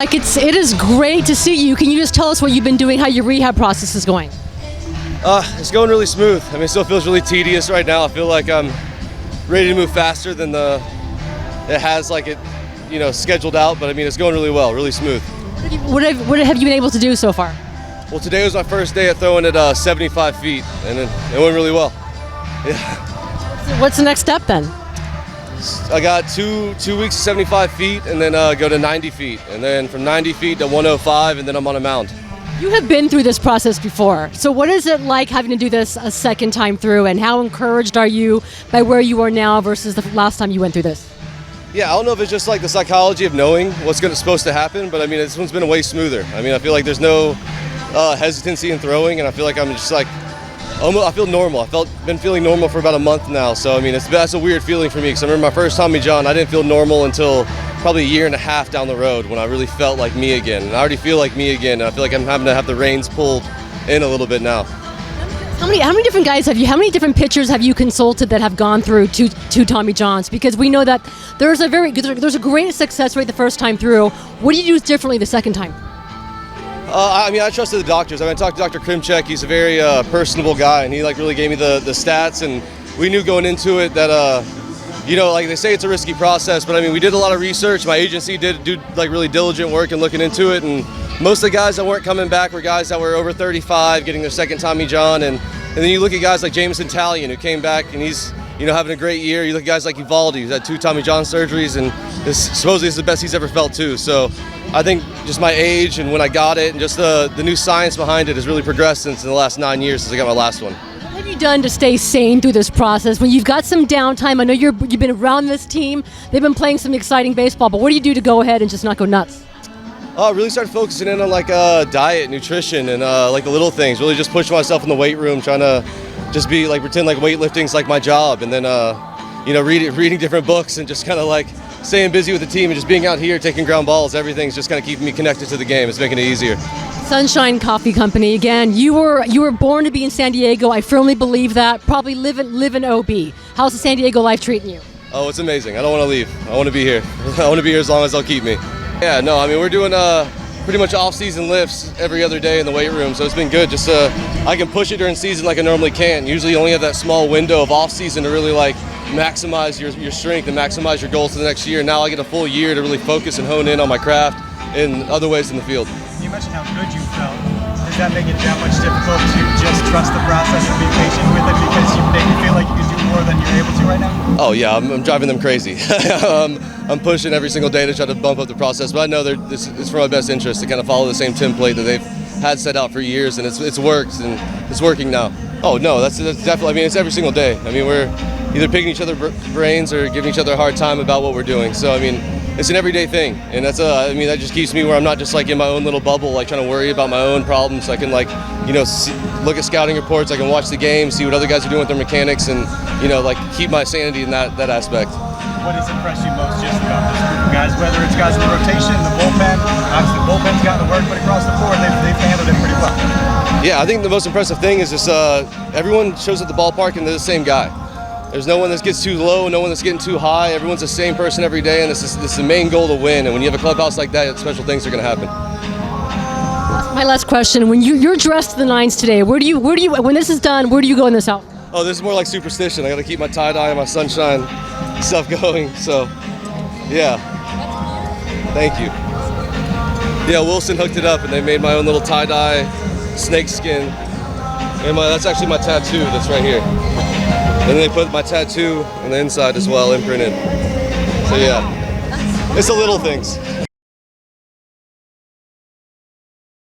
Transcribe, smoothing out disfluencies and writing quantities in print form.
Like it is great to see you. Can you just tell us what you've been doing, how your rehab process is going? It's going really smooth. I mean, it still feels really tedious right now. I feel like I'm ready to move faster than it has like it, scheduled out. But I mean, it's going really well, really smooth. What have you been able to do so far? Well, today was my first day at throwing at 75 feet, and it went really well. Yeah. What's the next step then? I got two weeks of 75 feet, and then go to 90 feet, and then from 90 feet to 105, and then I'm on a mound. You have been through this process before, so what is it like having to do this a second time through, and how encouraged are you by where you are now versus the last time you went through this? Yeah, I don't know if it's just like the psychology of knowing what's supposed to happen, but I mean, this one's been way smoother. I mean, I feel like there's no hesitancy in throwing, and I feel like I'm just like, I feel normal. Been feeling normal for about a month now, so I mean, that's a weird feeling for me, because I remember my first Tommy John, I didn't feel normal until probably a year and a half down the road when I really felt like me again. And I already feel like me again, and I feel like I'm having to have the reins pulled in a little bit now. How many different guys have you, how many different pitchers have you consulted that have gone through two Tommy Johns? Because we know that there's a great success rate the first time through. What do you do differently the second time? I mean, I trusted the doctors. I talked to Dr. Krimchek. He's a very personable guy, and he really gave me the stats, and we knew going into it that like they say it's a risky process, but I mean, we did a lot of research. My agency did do really diligent work and looking into it, and most of the guys that weren't coming back were guys that were over 35, getting their second Tommy John, and then you look at guys like Jameson Taillon, who came back and he's having a great year. You look at guys like Evaldi, who's had 2 Tommy John surgeries, and supposedly is the best he's ever felt too. So I think just my age and when I got it, and just the new science behind it has really progressed since in the last 9 years since I got my last one. What have you done to stay sane through this process? When you've got some downtime, I know you've been around this team. They've been playing some exciting baseball, but what do you do to go ahead and just not go nuts? I really started focusing in on diet, nutrition, and the little things. Really just pushing myself in the weight room, trying to just be pretend like weightlifting's like my job, and then reading different books and just kind of staying busy with the team and just being out here taking ground balls. Everything's just kind of keeping me connected to the game. It's making it easier. Sunshine Coffee Company. Again, you were born to be in San Diego. I firmly believe that. Probably live in OB. How's the San Diego life treating you? Oh, it's amazing. I don't want to leave. I want to be here. I want to be here as long as they'll keep me. Yeah, no, I mean, we're doing pretty much off-season lifts every other day in the weight room, so it's been good. Just I can push it during season like I normally can. Usually you only have that small window of off-season to really maximize your strength and maximize your goals for the next year. Now I get a full year to really focus and hone in on my craft in other ways in the field. You mentioned how good you felt. Does that make it that much difficult to just trust the process and be patient with it because you maybe feel like you can do more than you're able to right now? Oh yeah, I'm driving them crazy. I'm pushing every single day to try to bump up the process, but I know it's for my best interest to kind of follow the same template that they've had set out for years, and it's worked, and it's working now. Oh no, that's definitely, I mean, it's every single day. I mean, we're either picking each other's brains or giving each other a hard time about what we're doing. So I mean, it's an everyday thing, and that's I mean, that just keeps me where I'm not just in my own little bubble, trying to worry about my own problems. I can look at scouting reports, I can watch the game, see what other guys are doing with their mechanics, and keep my sanity in that aspect. What has impressed you most just about this group of guys, whether it's guys in the rotation, the bullpen? Obviously the bullpen's gotten to work, but across the board they've handled it pretty well. Yeah, I think the most impressive thing is just everyone shows at the ballpark and they're the same guy. There's no one that gets too low, no one that's getting too high. Everyone's the same person every day, and this is the main goal to win. And when you have a clubhouse like that, special things are going to happen. My last question: when you're dressed to the nines today, where do you when this is done, where do you go in this outfit? Oh, this is more like superstition. I got to keep my tie-dye and my sunshine stuff going. So, yeah. Thank you. Yeah, Wilson hooked it up, and they made my own little tie-dye snake skin. And that's actually my tattoo that's right here. And they put my tattoo on the inside as well, imprinted. So yeah, it's the little things.